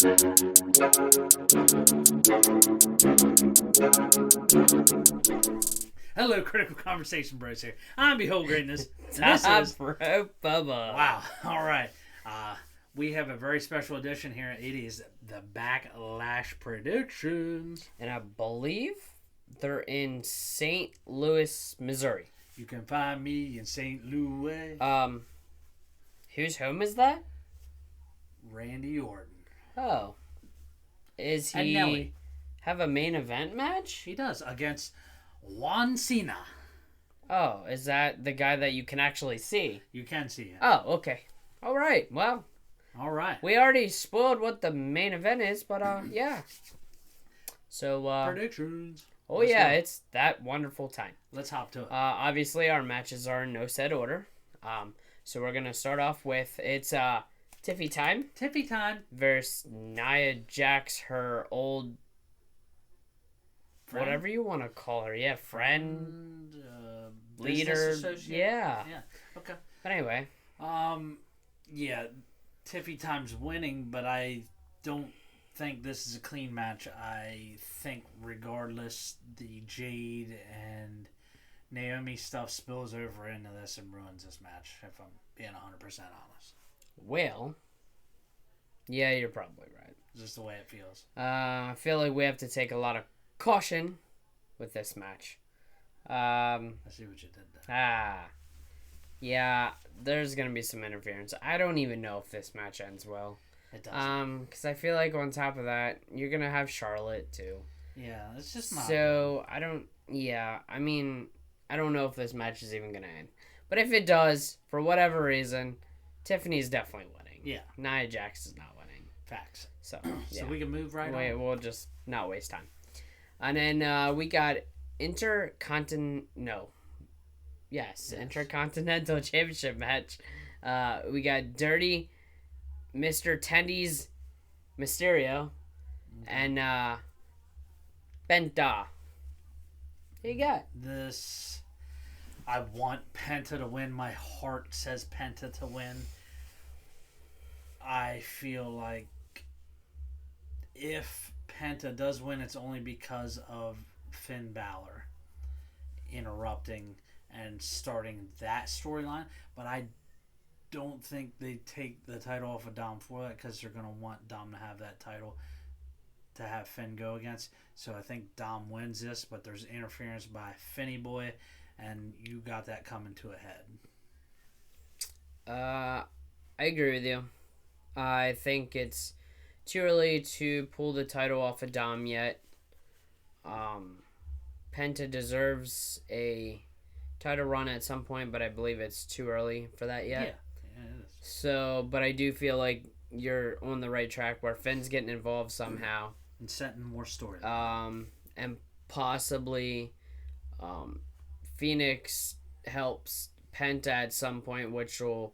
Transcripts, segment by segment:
Hello, Critical Conversation Bros here. I'm Behold Greatness. And this is Bro Bubba. Wow. All right. We have a very special edition here. It is the Backlash Predictions. And I believe they're in St. Louis, Missouri. You can find me in St. Louis. Whose home is that? Randy Orton. Oh. Is And he Nelly. have a main event match? He does against Juan Cena. Oh, is that the guy that you can actually see? You can see him. Oh, okay. All right. Well, All right. we already spoiled what the main event is, but yeah. So Predictions. oh Let's yeah, go. it's that wonderful time. Let's hop to it. Obviously our matches are in no set order. So we're gonna start off with it's Tiffy time Tiffy time. versus Nia Jax, her old Friend? whatever you want to call her. Yeah, friend, Business leader. associate? Yeah. Yeah. Okay. But anyway, Yeah, Tiffy Time's winning, but I don't think this is a clean match. I think regardless, the Jade and Naomi stuff spills over into this and ruins this match, if I'm being 100% honest. well, yeah, you're probably right. It's just the way it feels. I feel like we have to take a lot of caution with this match. I see what you did there. Yeah, there's gonna be some interference. I don't even know if this match ends well. It does. Because I feel like on top of that, you're gonna have Charlotte too. Yeah, it's just not. So I don't. Yeah, I mean, I don't know if this match is even gonna end. But if it does, for whatever reason, Tiffany's definitely winning. Yeah. Nia Jax is not winning. Facts. So So yeah. we can move right on. We'll just not waste time. And then we got Intercontinental Championship match. We got Dirty Mr. Tendy's Mysterio and Penta. Who you got? This, I want Penta to win. My heart says Penta to win. I feel like if Penta does win, it's only because of Finn Balor interrupting and starting that storyline. But I don't think they take the title off of Dom for that, because they're going to want Dom to have that title to have Finn go against. So I think Dom wins this, but there's interference by Finny Boy, and you got that coming to a head. I agree with you. I think it's too early to pull the title off of Dom yet. Penta deserves a title run at some point, but I believe it's too early for that yet. Yeah, it is. So, but I do feel like you're on the right track where Finn's getting involved somehow. And setting more story. And possibly Phoenix helps Penta at some point, which will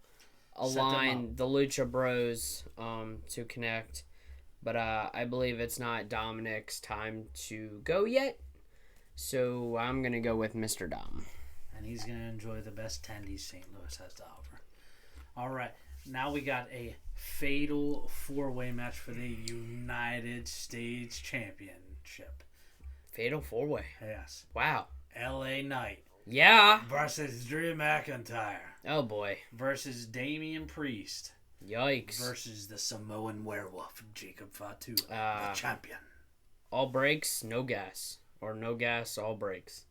align the Lucha Bros to connect. But I believe it's not Dominic's time to go yet. So I'm going to go with Mr. Dom. And he's going to enjoy the best tendies St. Louis has to offer. All right. Now we got a fatal four-way match for the United States Championship. Fatal four-way. Yes. Wow. LA Knight. Yeah. Versus Drew McIntyre. Oh, boy. Versus Damian Priest. Yikes. Versus the Samoan werewolf, Jacob Fatu, the champion. All breaks, no gas. Or no gas, all breaks.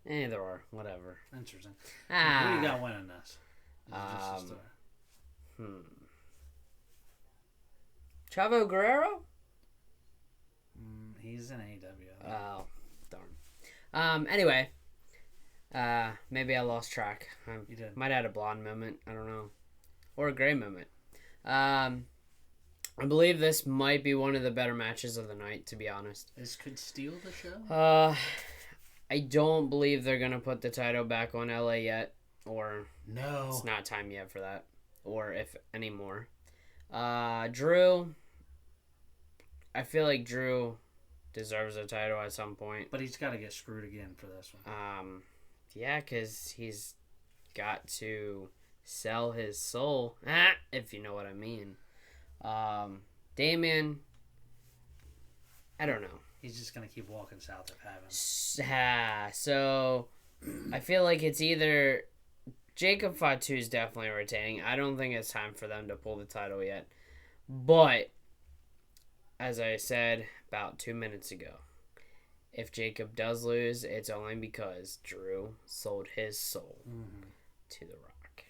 There are. Whatever. Interesting. Who do you got winning this? Chavo Guerrero? He's in AEW. Oh, darn. Anyway. Maybe I lost track. You did. Might have had a blonde moment. I don't know. Or a gray moment. I believe this might be one of the better matches of the night, to be honest. This could steal the show? I don't believe they're going to put the title back on LA yet. Or no. It's not time yet for that. Or if anymore. Drew. I feel like Drew deserves a title at some point. But he's got to get screwed again for this one. Yeah, because he's got to sell his soul, if you know what I mean. Damien, I don't know. He's just going to keep walking south of heaven. So, I feel like it's either... Jacob Fatu is definitely retaining. I don't think it's time for them to pull the title yet. But, as I said about 2 minutes ago, if Jacob does lose, it's only because Drew sold his soul to The Rock.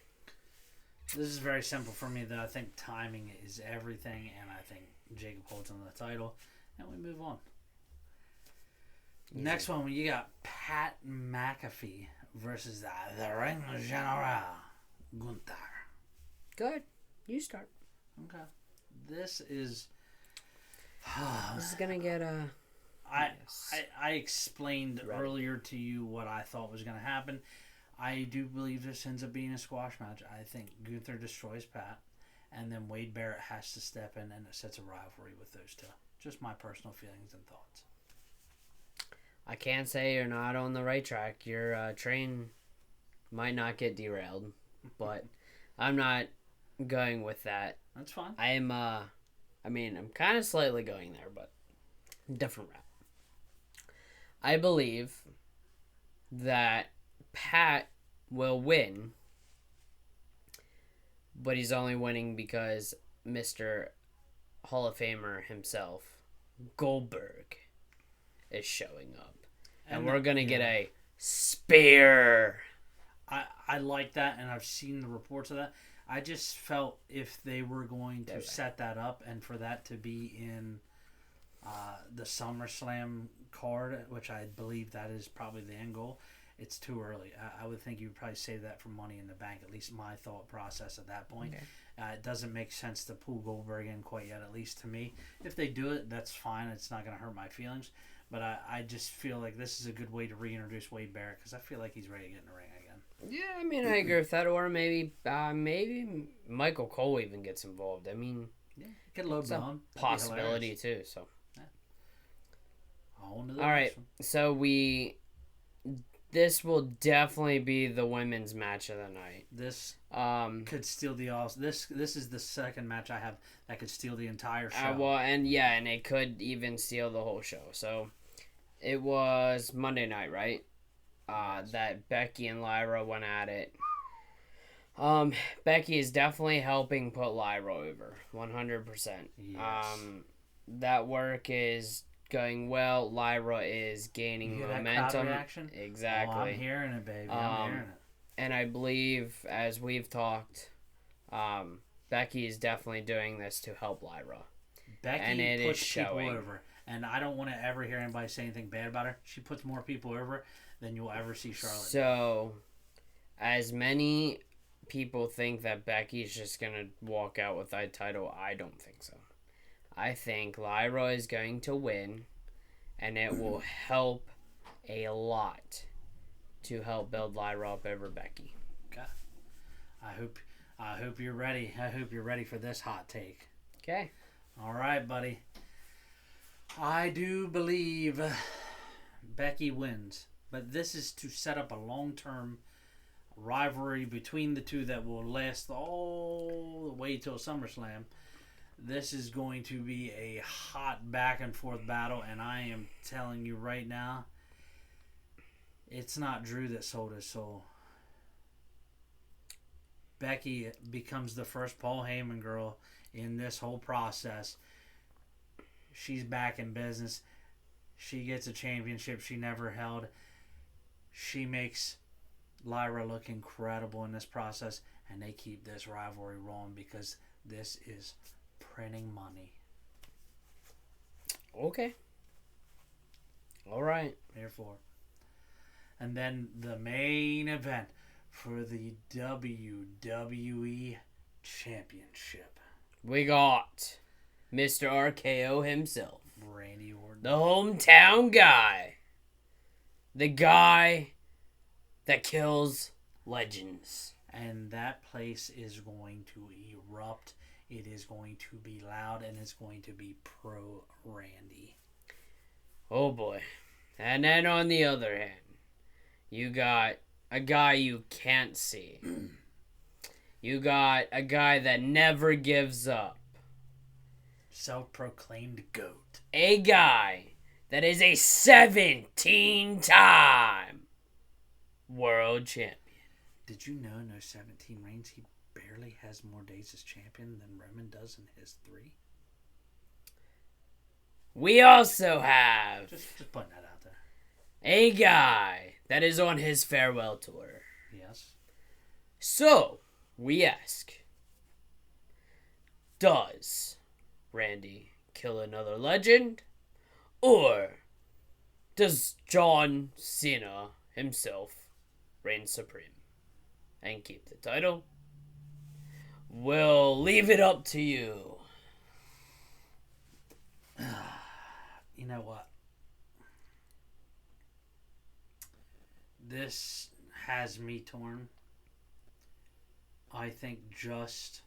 This is very simple for me, though. I think timing is everything, and I think Jacob holds on the title, and we move on. Easy. Next one, you got Pat McAfee versus the Ring General, Gunther. Good. You start. Okay. This is... this is going to get a... I explained earlier to you what I thought was going to happen. I do believe this ends up being a squash match. I think Gunther destroys Pat, and then Wade Barrett has to step in, and it sets a rivalry with those two. Just my personal feelings and thoughts. I can't say you're not on the right track. Your train might not get derailed, but I'm not going with that. That's fine. I'm kind of slightly going there, but different route. I believe that Pat will win, but he's only winning because Mr. Hall of Famer himself, Goldberg, is showing up. And we're going to get a spear. I like that, and I've seen the reports of that. I just felt if they were going to set that up and for that to be in the SummerSlam card, which I believe that is probably the end goal, it's too early. I would think you would probably save that for Money in the Bank, at least my thought process at that point. Okay. It doesn't make sense to pull Goldberg in quite yet, at least to me. If they do it, that's fine. It's not going to hurt my feelings. But I just feel like this is a good way to reintroduce Wade Barrett because I feel like he's ready to get in the ring again. Yeah, I mean, I agree with that. Or maybe Michael Cole even gets involved. I mean, get a low blown. Possibility too. So, all right. So this will definitely be the women's match of the night. This could steal the all. This is the second match I have that could steal the entire show. And it could even steal the whole show. So it was Monday night, right? That Becky and Lyra went at it. Becky is definitely helping put Lyra over, 100%. Yes. That work is going well. Lyra is gaining momentum. That crowd reaction? Exactly. Oh, I'm hearing it, baby. I'm hearing it. And I believe, as we've talked, Becky is definitely doing this to help Lyra. Becky puts people over. And I don't want to ever hear anybody say anything bad about her. She puts more people over than you'll ever see Charlotte. So, as many people think that Becky's just going to walk out with that title, I don't think so. I think Lyra is going to win, and it will help a lot to help build Lyra up over Becky. Okay. I hope you're ready. I hope you're ready for this hot take. Okay. All right, buddy. I do believe Becky wins, but this is to set up a long-term rivalry between the two that will last all the way till SummerSlam. This is going to be a hot back-and-forth battle, and I am telling you right now, it's not Drew that sold his soul. Becky becomes the first Paul Heyman girl in this whole process. She's back in business. She gets a championship she never held. She makes Lyra look incredible in this process, and they keep this rivalry rolling because this is printing money. Okay. All right. Therefore. And then the main event for the WWE Championship. We got Mr. RKO himself. Randy Orton. The hometown guy. The guy that kills legends. And that place is going to erupt. It is going to be loud, and it's going to be pro Randy. Oh boy. And then on the other hand, you got a guy you can't see. You got a guy that never gives up. Self-proclaimed GOAT. A guy that is a 17-time world champion. Did you know in those 17 reigns, he barely has more days as champion than Roman does in his 3? We also have Just putting that out there. a guy that is on his farewell tour. Yes. So, we ask, does Randy kill another legend? Or does John Cena himself reign supreme and keep the title? We'll leave it up to you. You know what? This has me torn. I think just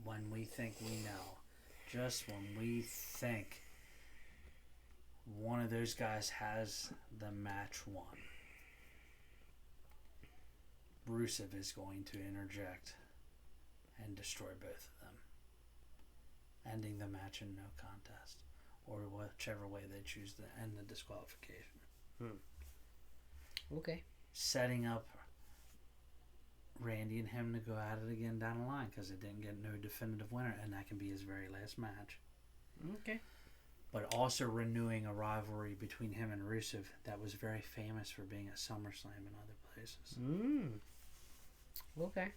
when we think we know, just when we think one of those guys has the match won, Rusev is going to interject and destroy both of them, ending the match in no contest, or whichever way they choose to end the disqualification. Okay. Setting up Randy and him to go at it again down the line because it didn't get no definitive winner, and that can be his very last match. Okay. But also renewing a rivalry between him and Rusev that was very famous for being at SummerSlam and other places. Okay.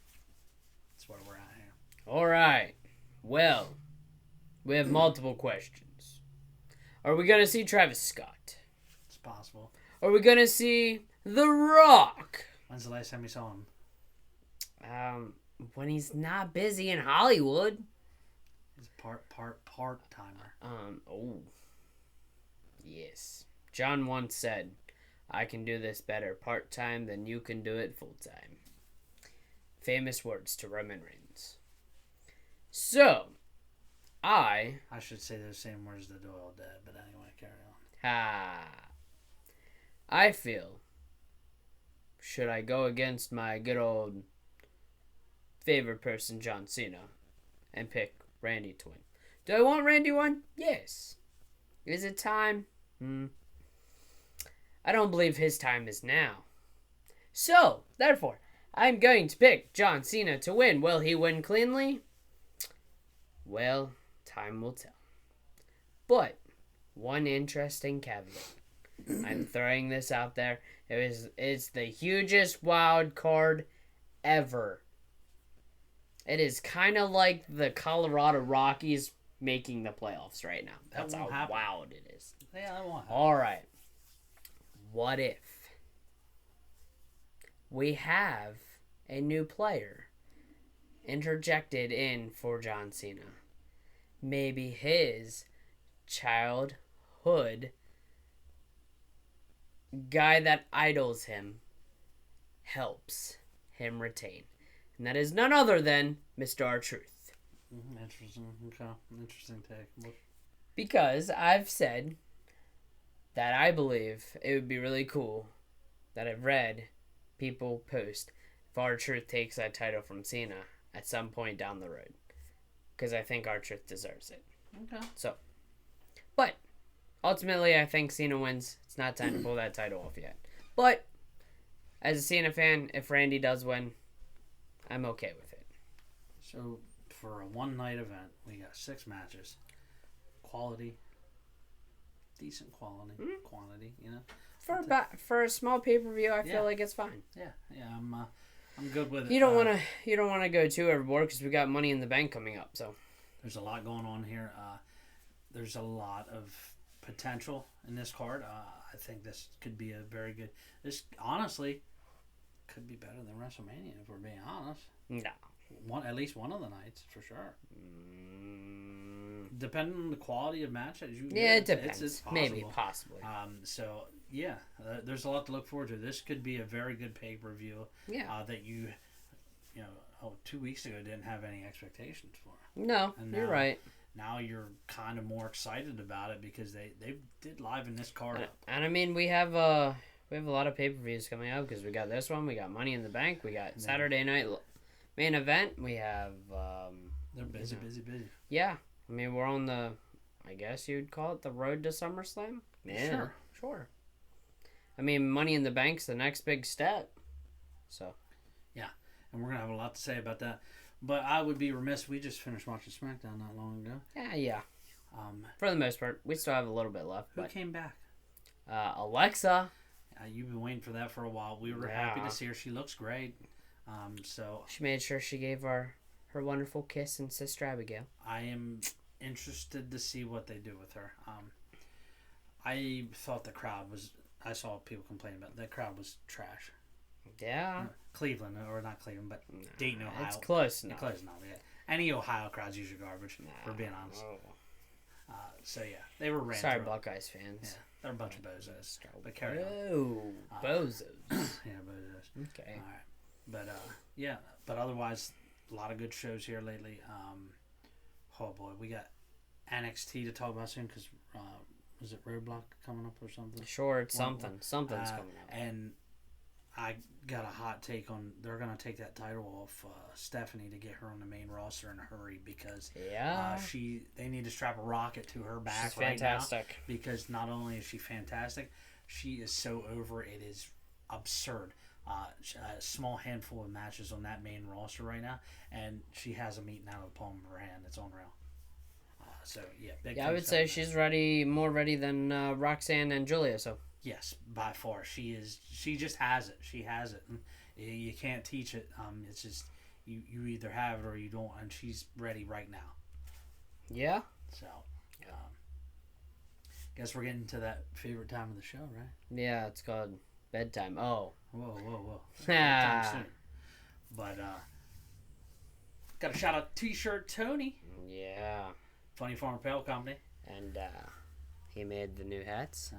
That's where we're at here. All right. Well, we have multiple questions. Are we going to see Travis Scott? It's possible. Are we going to see The Rock? When's the last time you saw him? When he's not busy in Hollywood. He's a part-timer. Yes. John once said, I can do this better part-time than you can do it full-time. Famous words to Roman Reigns. So, I should say those same words to Doyle did, but anyway, carry on. I feel, should I go against my good old favorite person, John Cena, and pick Randy to win? Do I want Randy win? Yes. Is it time? I don't believe his time is now. So, therefore, I'm going to pick John Cena to win. Will he win cleanly? Well, time will tell. But, one interesting caveat. I'm throwing this out there. It's the hugest wild card ever. It is kind of like the Colorado Rockies making the playoffs right now. That's how wild it is. Yeah, that won't happen. All right. What if we have a new player interjected in for John Cena? Maybe his childhood guy that idols him helps him retain. And that is none other than Mr. R-Truth. Interesting. Okay. Interesting take. Because I've said that I believe it would be really cool that I've read people post if R-Truth takes that title from Cena at some point down the road. Because I think R-Truth deserves it. Okay. So, but ultimately I think Cena wins. It's not time to pull that title off yet. But as a Cena fan, if Randy does win, I'm okay with it. So, for a one-night event, we got 6 matches. Quality. Decent quality. Quantity, you know. For a small pay-per-view, I feel like it's fine. Yeah, I'm good with it. You don't want to go too overboard because we got Money in the Bank coming up. So there's a lot going on here. There's a lot of potential in this card. I think this could be a very good. This honestly could be better than WrestleMania if we're being honest. No. At least one of the nights for sure. Depending on the quality of match that you get. Yeah, it depends. It's possible. Maybe, possibly. So yeah, there's a lot to look forward to. This could be a very good pay-per-view. Yeah. That you know, 2 weeks ago didn't have any expectations for. No, you're right. Now you're kind of more excited about it because they did liven this card up. And I mean, we have a lot of pay-per-views coming up because we got this one, we got Money in the Bank, we got Saturday night main event, we have they're busy. Yeah. I mean, we're on the, I guess you'd call it the road to SummerSlam? Yeah, sure. I mean, Money in the Bank's the next big step. So. Yeah, and we're going to have a lot to say about that. But I would be remiss. We just finished watching SmackDown not long ago. Yeah. For the most part, we still have a little bit left. Who came back? Alexa. You've been waiting for that for a while. We were happy to see her. She looks great. So she made sure she gave her wonderful kiss and Sister Abigail. I am interested to see what they do with her. I thought the crowd was. I saw people complaining about it. The crowd was trash. Yeah. Cleveland, or not Cleveland, but Dayton, Ohio. It's close enough. Close enough, yeah. Any Ohio crowd's usually garbage, for being honest. So, yeah, they were ran Sorry, through. Buckeyes fans. Yeah, they're a bunch of bozos. But carry on. Oh, bozos. Yeah, bozos. Okay. All right. But, yeah, but otherwise, a lot of good shows here lately. Oh, boy, we got NXT to talk about soon because, was it Roadblock coming up or something? Sure, it's something. Something's coming up. And I got a hot take on they're going to take that title off Stephanie to get her on the main roster in a hurry because they need to strap a rocket to her back. She's fantastic. Now because not only is she fantastic, she is so over it is absurd. A small handful of matches on that main roster right now, and she has them eaten out of the palm of her hand. It's unreal. So yeah, I would say she's more ready than Roxanne and Julia. So yes, by far she is. She just has it. She has it. And you can't teach it. It's just you either have it or you don't, and she's ready right now. Yeah. So, guess we're getting to that favorite time of the show, right? Yeah, it's called bedtime. Oh. Whoa. Bedtime soon. But got a shout out T-shirt Tony. Yeah. Funny Farm Apparel Company. And he made the new hats.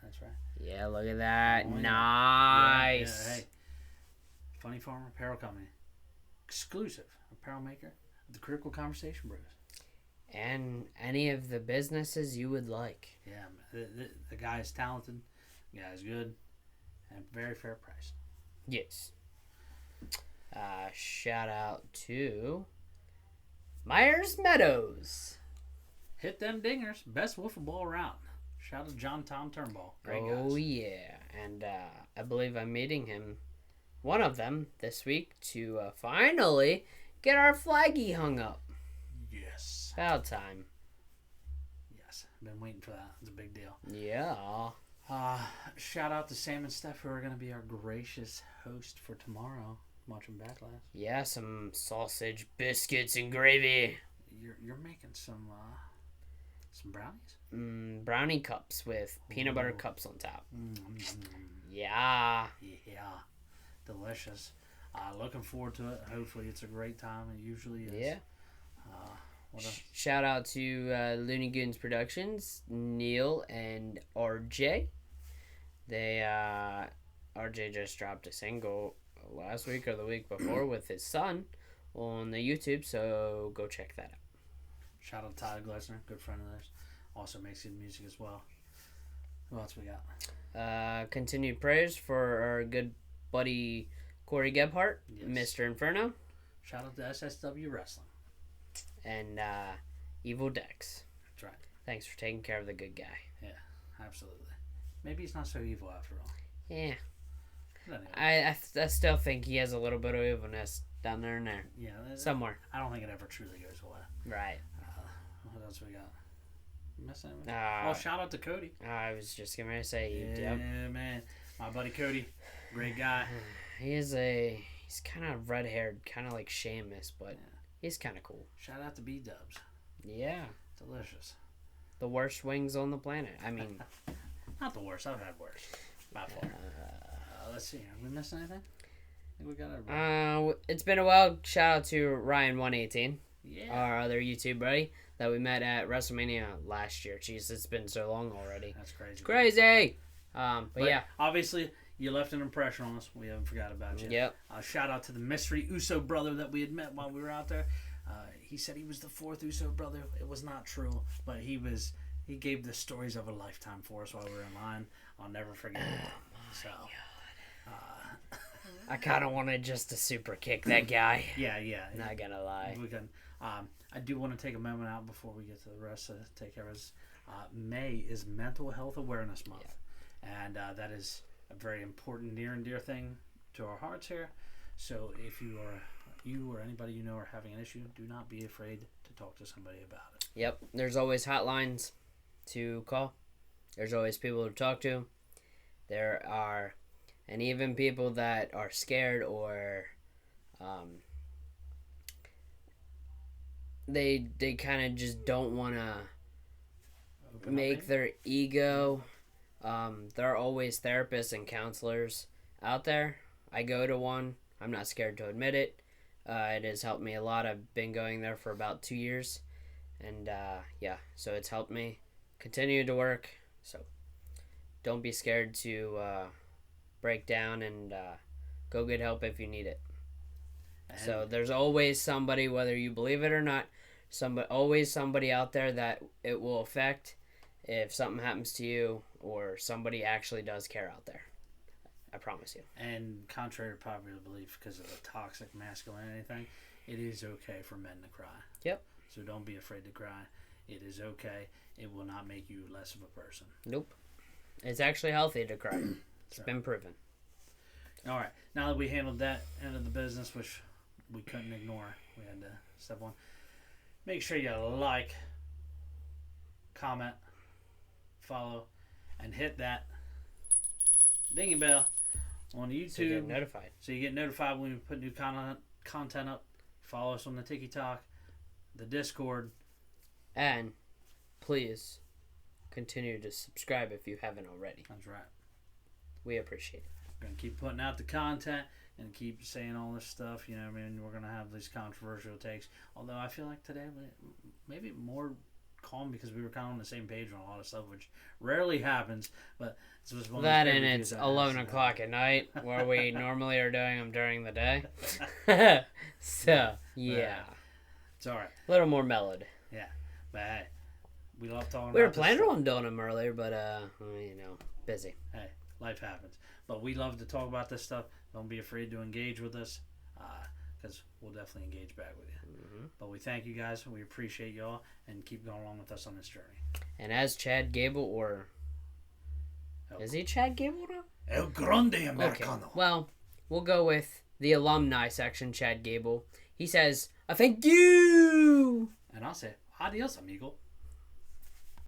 That's right. Yeah, look at that. Nice. Yeah, hey. Funny Farm Apparel Company. Exclusive apparel maker of the Critical Conversation Bros. And any of the businesses you would like. Yeah, the guy is talented. The guy is good. And very fair price. Yes. Shout out to Myers Meadows. Hit them dingers. Best wiffle ball around. Shout out to John Tom Turnbull. Great guys. Oh, yeah. And I believe I'm meeting him, one of them, this week to finally get our flaggy hung up. Yes. About time. Yes. Been waiting for that. It's a big deal. Yeah. Shout out to Sam and Steph who are going to be our gracious host for tomorrow. Watching Backlash. Yeah, some sausage, biscuits, and gravy. You're making some brownies? Brownie cups with peanut butter cups on top. Yeah. Delicious. Looking forward to it. Hopefully it's a great time. It usually is. Yeah. Shout out to Looney Goons Productions, Neil and RJ. RJ just dropped a single last week or the week before with his son on the YouTube, so go check that out. Shout out to Tyler Glessner, good friend of theirs. Also makes good music as well. Who else we got? Continued prayers for our good buddy Corey Gebhardt, yes. Mr. Inferno. Shout out to SSW Wrestling. And Evil Dex. That's right. Thanks for taking care of the good guy. Yeah, absolutely. Maybe he's not so evil after all. Yeah. Anyway. I still think he has a little bit of evilness down there and there. Yeah. Somewhere. I don't think it ever truly goes away. Right. What else we got? Missing anything? Shout out to Cody. I was just going to say. Yeah, man. My buddy Cody. Great guy. He's kind of red-haired, kind of like Sheamus, but he's kind of cool. Shout out to B-Dubs. Yeah. Delicious. The worst wings on the planet. I mean... Not the worst. I've had worse. By far. Let's see. Have we missed anything? I think we got everybody. It's been a while. Shout out to Ryan118. Yeah. Our other YouTube buddy that we met at WrestleMania last year. Jeez, it's been so long already. That's crazy. It's crazy. But yeah. Obviously, you left an impression on us. We haven't forgot about you. Yep. Shout out to the mystery Uso brother that we had met while we were out there. He said he was the fourth Uso brother. It was not true, but he gave the stories of a lifetime for us while we were in line. I'll never forget it. So, I kind of wanted just to super kick that guy. Yeah. Not gonna lie. I do want to take a moment out before we get to the rest of take care of this. May is Mental Health Awareness Month, and that is a very important, near and dear thing to our hearts here. So if you or anybody you know are having an issue, do not be afraid to talk to somebody about it. Yep, there's always hotlines to call. There's always people to talk to. There are, and even people that are scared or they kind of just don't want to make their ego. There are always therapists and counselors out there. I go to one. I'm not scared to admit it. It has helped me a lot. I've been going there for about 2 years. And, so it's helped me continue to work. So don't be scared to break down and go get help if you need it. So there's always somebody, whether you believe it or not, always somebody out there that it will affect if something happens to you or somebody actually does care out there. I promise you. And contrary to popular belief, because of the toxic masculinity thing, it is okay for men to cry. Yep. So don't be afraid to cry. It is okay. It will not make you less of a person. Nope. It's actually healthy to cry. It's been proven. All right. Now that we handled that end of the business, which we couldn't ignore, we had to step one. Make sure you like, comment, follow, and hit that dingy bell on YouTube. So you get notified. So you get notified when we put new content up. Follow us on the TikTok, the Discord. And please continue to subscribe if you haven't already. That's right. We appreciate it. We're going to keep putting out the content and keep saying all this stuff. You know what I mean? We're going to have these controversial takes. Although I feel like today, maybe more calm because we were kind of on the same page on a lot of stuff, which rarely happens. But this was one that of and it's 11 o'clock at night where we normally are doing them during the day. So, yeah. It's all right. A little more mellowed. Yeah. But hey, we love talking about We were this planning stuff. on doing them earlier, but, busy. Hey, life happens. But we love to talk about this stuff. Don't be afraid to engage with us because we'll definitely engage back with you. Mm-hmm. But we thank you guys. We appreciate y'all and keep going along with us on this journey. And as Chad Gable, or... Is he Chad Gable now? El Grande Americano. Okay. Well, we'll go with the alumni section, Chad Gable. He says, "I thank you!" And I'll say, adios, amigo.